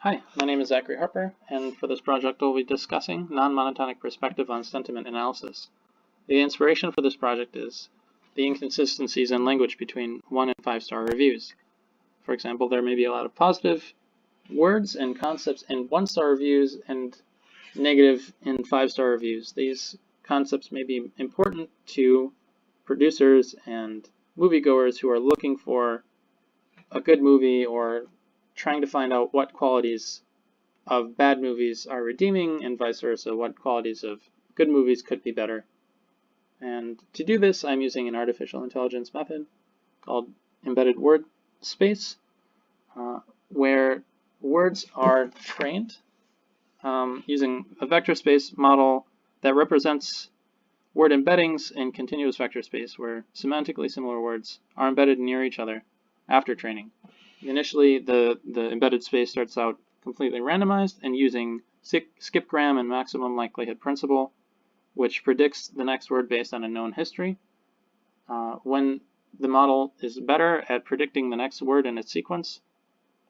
Hi, my name is Zachary Harper, and for this project we'll be discussing non-monotonic perspective on sentiment analysis. The inspiration for this project is the inconsistencies in language between 1 and 5-star reviews. For example, there may be a lot of positive words and concepts in 1-star reviews and negative in 5-star reviews. These concepts may be important to producers and moviegoers who are looking for a good movie or trying to find out what qualities of bad movies are redeeming and vice versa, what qualities of good movies could be better. And to do this, I'm using an artificial intelligence method called embedded word space, where words are trained using a vector space model that represents word embeddings in continuous vector space where semantically similar words are embedded near each other after training. Initially, the embedded space starts out completely randomized and using skipgram and maximum likelihood principle, which predicts the next word based on a known history. When the model is better at predicting the next word in its sequence,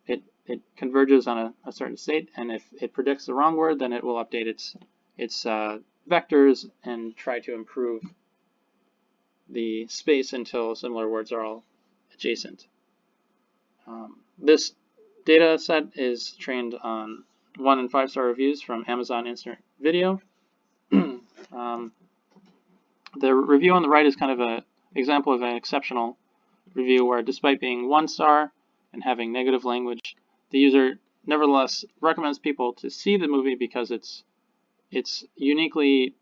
it converges on a certain state, and if it predicts the wrong word, then it will update its vectors and try to improve the space until similar words are all adjacent. This data set is trained on 1 and 5-star reviews from Amazon Instant Video. The review on the right is kind of an example of an exceptional review where, despite being 1 star and having negative language, the user nevertheless recommends people to see the movie because it's uniquely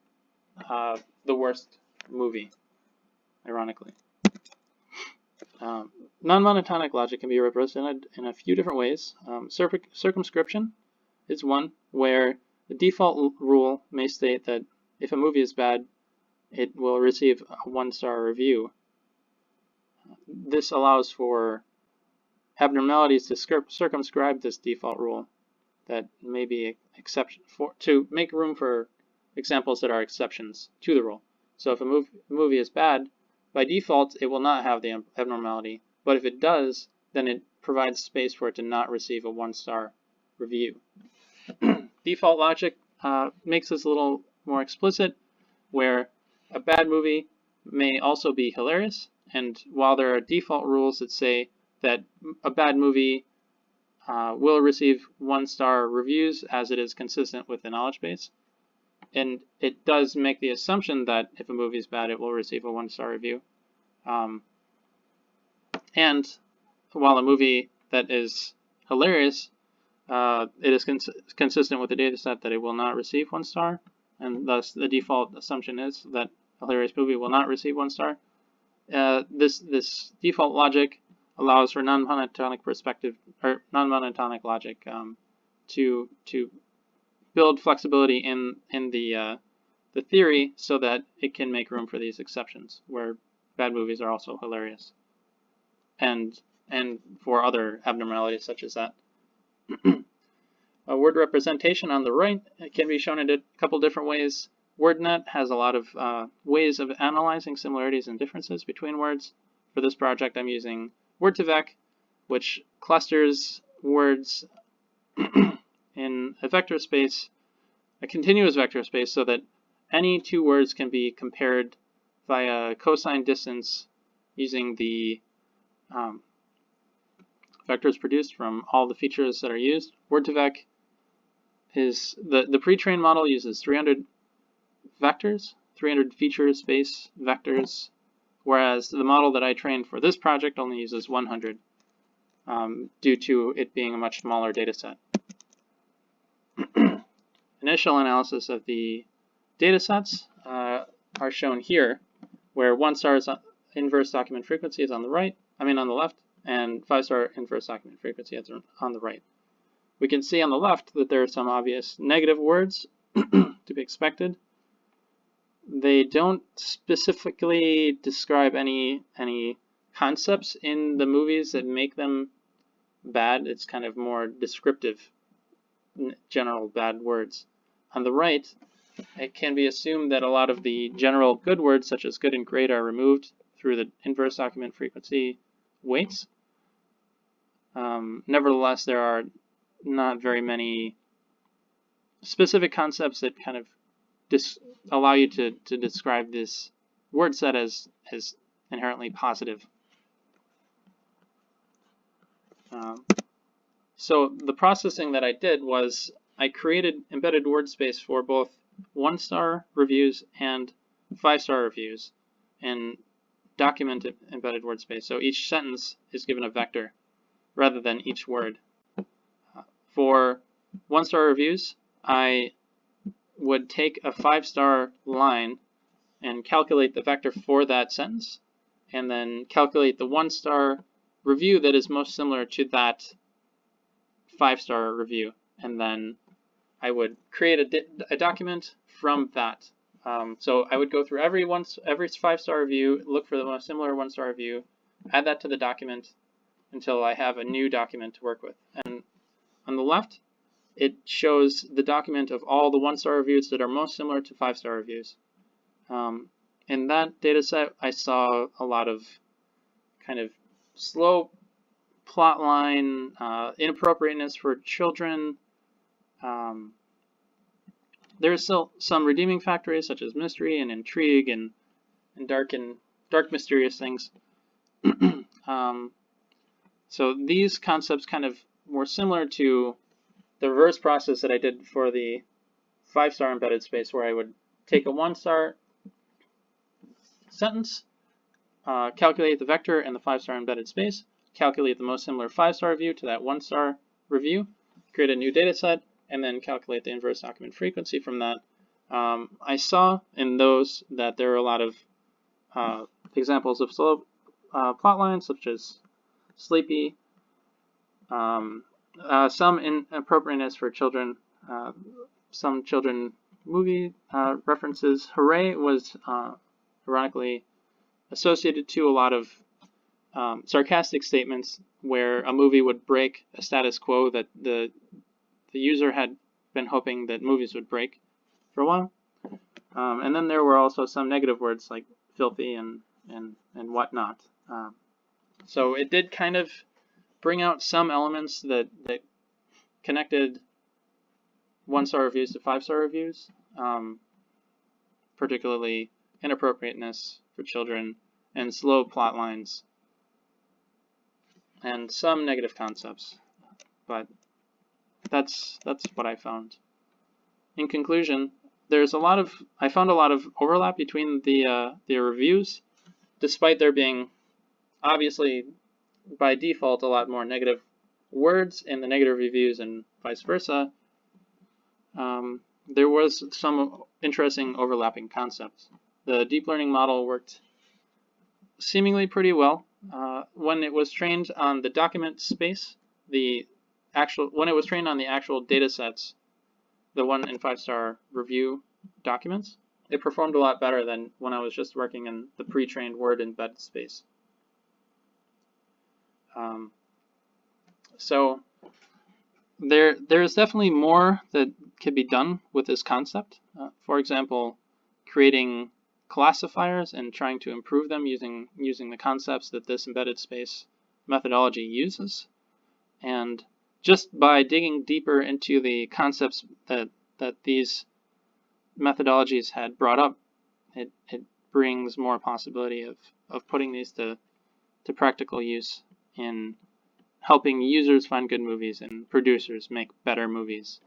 the worst movie, ironically. Non-monotonic logic can be represented in a few different ways. Circumscription is one where the default rule may state that if a movie is bad, it will receive a 1-star review. This allows for abnormalities to circumscribe this default rule that may be exception to make room for examples that are exceptions to the rule. So if a movie is bad, by default it will not have the abnormality, but if it does, then it provides space for it to not receive a 1-star review. Default logic makes this a little more explicit, where a bad movie may also be hilarious, and while there are default rules that say that a bad movie will receive 1-star reviews as it is consistent with the knowledge base, and it does make the assumption that if a movie is bad, it will receive a 1-star review. And while a movie that is hilarious, it is consistent with the data set that it will not receive 1 star, and thus the default assumption is that a hilarious movie will not receive 1 star. This default logic allows for non-monotonic perspective or non-monotonic logic to build flexibility in the theory so that it can make room for these exceptions where bad movies are also hilarious, and for other abnormalities such as that. A word representation on the right can be shown in a couple different ways. WordNet has a lot of ways of analyzing similarities and differences between words. For this project, I'm using Word2Vec, which clusters words in a vector space, a continuous vector space, so that any two words can be compared via cosine distance using the vectors produced from all the features that are used. Word2Vec is the pre-trained model uses 300 vectors, 300 feature space vectors, whereas the model that I trained for this project only uses 100 due to it being a much smaller data set. Initial analysis of the data sets are shown here, where 1-star's inverse document frequency is on the left, and 5-star inverse document frequency is on the right. We can see on the left that there are some obvious negative words to be expected. They don't specifically describe any concepts in the movies that make them bad. It's kind of more descriptive, general bad words. On the right, it can be assumed that a lot of the general good words, such as good and great, are removed through the inverse document frequency weights. Nevertheless, there are not very many specific concepts that kind of allow you to describe this word set as inherently positive. So the processing that I did was I created embedded word space for both 1-star reviews and 5-star reviews and documented embedded word space. So each sentence is given a vector rather than each word. For 1-star reviews, I would take a 5-star line and calculate the vector for that sentence, and then calculate the 1-star review that is most similar to that 5-star review, and then I would create a document from that. So I would go through every 5-star review, look for the most similar 1-star review, add that to the document until I have a new document to work with. And on the left, it shows the document of all the 1-star reviews that are most similar to 5-star reviews. In that data set, I saw a lot of kind of slow plot line, inappropriateness for children. There's still some redeeming factors such as mystery and intrigue and dark mysterious things. So these concepts kind of were similar to the reverse process that I did for the 5-star embedded space, where I would take a 1-star sentence, calculate the vector in the 5-star embedded space, calculate the most similar 5-star review to that 1-star review, create a new data set, and then calculate the inverse document frequency from that. I saw in those that there are a lot of examples of slow plot lines, such as sleepy, some inappropriateness for children, some children movie references. Hooray was ironically associated to a lot of sarcastic statements where a movie would break a status quo that the user had been hoping that movies would break for a while. And then there were also some negative words like filthy and whatnot. So it did kind of bring out some elements that connected 1-star reviews to 5-star reviews, particularly inappropriateness for children and slow plot lines and some negative concepts. But that's what I found. In conclusion, I found a lot of overlap between the reviews, despite there being obviously by default a lot more negative words in the negative reviews and vice versa. There was some interesting overlapping concepts. The deep learning model worked seemingly pretty well. When it was trained on the document space, when it was trained on the actual data sets, the 1- and 5-star review documents, it performed a lot better than when I was just working in the pre-trained word embedded space. So there's definitely more that can be done with this concept. For example, creating classifiers and trying to improve them using the concepts that this embedded space methodology uses. And just by digging deeper into the concepts that these methodologies had brought up, it brings more possibility of putting these to practical use in helping users find good movies and producers make better movies.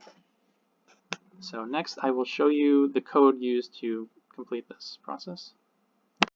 So next I will show you the code used to complete this process.